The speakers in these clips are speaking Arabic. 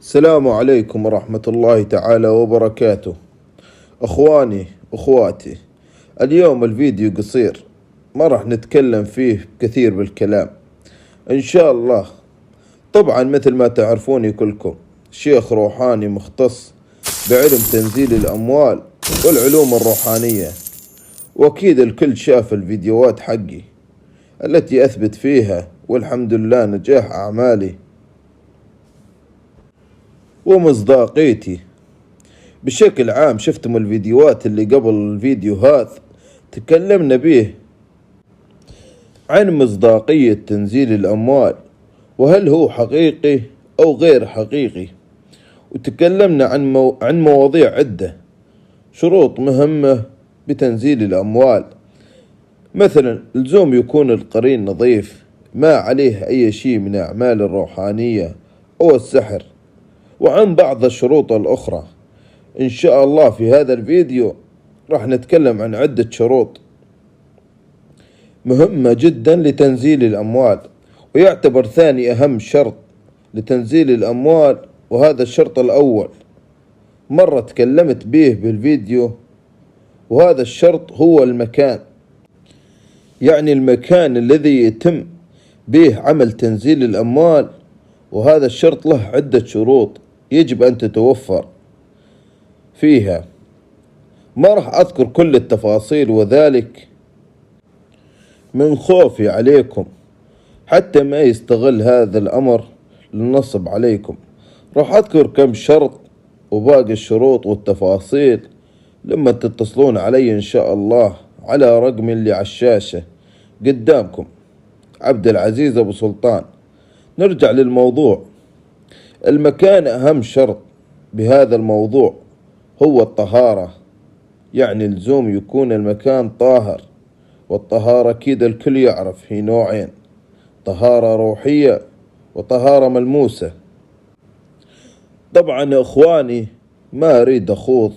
السلام عليكم ورحمة الله تعالى وبركاته. أخواني أخواتي، اليوم الفيديو قصير، ما راح نتكلم فيه كثير بالكلام إن شاء الله. طبعا مثل ما تعرفوني كلكم شيخ روحاني مختص بعلم تنزيل الأموال والعلوم الروحانية، وأكيد الكل شاف الفيديوهات حقي التي أثبت فيها والحمد لله نجاح أعمالي ومصداقيتي. بشكل عام شفتم الفيديوهات اللي قبل الفيديو هذا تكلمنا به عن مصداقية تنزيل الأموال وهل هو حقيقي أو غير حقيقي، وتكلمنا عن مواضيع عدة، شروط مهمة بتنزيل الأموال، مثلا لزوم يكون القرين نظيف ما عليه أي شيء من أعمال الروحانية أو السحر، وعن بعض الشروط الأخرى. إن شاء الله في هذا الفيديو راح نتكلم عن عدة شروط مهمة جدا لتنزيل الأموال، ويعتبر ثاني أهم شرط لتنزيل الأموال، وهذا الشرط الأول مرة تكلمت به بالفيديو، وهذا الشرط هو المكان، يعني المكان الذي يتم به عمل تنزيل الأموال، وهذا الشرط له عدة شروط يجب أن تتوفر فيها. ما راح أذكر كل التفاصيل وذلك من خوفي عليكم حتى ما يستغل هذا الأمر للنصب عليكم. راح أذكر كم شرط وباقي الشروط والتفاصيل لما تتصلون علي إن شاء الله على رقم اللي على الشاشة قدامكم، عبد العزيز أبو سلطان. نرجع للموضوع. المكان أهم شرط بهذا الموضوع هو الطهارة، يعني لزوم يكون المكان طاهر، والطهارة كده الكل يعرف هي نوعين، طهارة روحية وطهارة ملموسة. طبعا يا إخواني ما أريد أخوض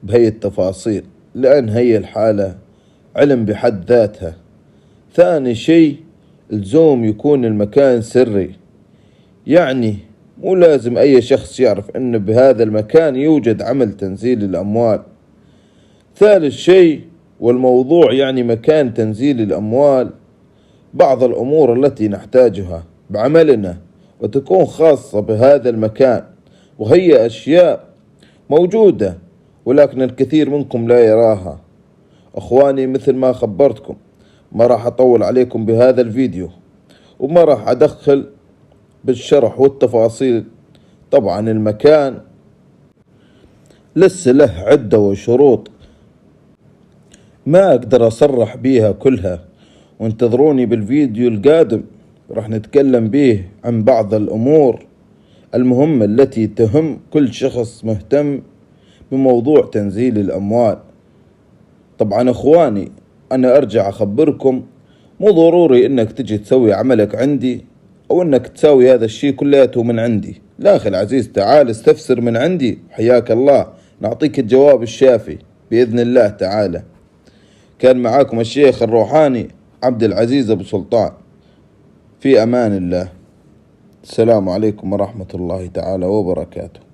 بهي التفاصيل لأن هي الحالة علم بحد ذاتها. ثاني شيء لزوم يكون المكان سري، يعني مو لازم أي شخص يعرف أن بهذا المكان يوجد عمل تنزيل الأموال. ثالث شيء والموضوع يعني مكان تنزيل الأموال بعض الأمور التي نحتاجها بعملنا وتكون خاصة بهذا المكان، وهي أشياء موجودة ولكن الكثير منكم لا يراها. أخواني مثل ما خبرتكم ما راح أطول عليكم بهذا الفيديو، وما راح أدخل بالشرح والتفاصيل. طبعا المكان لسه له عدة وشروط ما أقدر أصرح بيها كلها، وانتظروني بالفيديو القادم راح نتكلم به عن بعض الأمور المهمة التي تهم كل شخص مهتم بموضوع تنزيل الأموال. طبعا أخواني أنا أرجع أخبركم مو ضروري إنك تجي تسوي عملك عندي أو إنك تسوي هذا الشيء كلياته من عندي، لا أخي العزيز، تعال استفسر من عندي حياك الله، نعطيك الجواب الشافي بإذن الله تعالى. كان معاكم الشيخ الروحاني عبد العزيز أبو سلطان، في أمان الله. السلام عليكم ورحمة الله تعالى وبركاته.